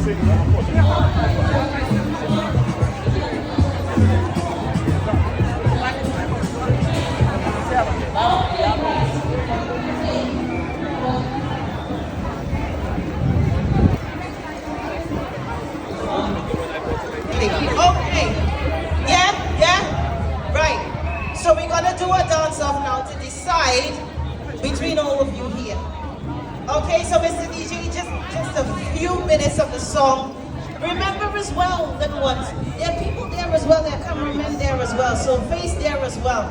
Okay. Yeah. Right. So we're gonna do a dance off now to decide between all of you here. Okay, so Mr. DJ, just a few minutes of the song. Remember as well that what? There are people there as well, there are cameramen there as well, so face there as well.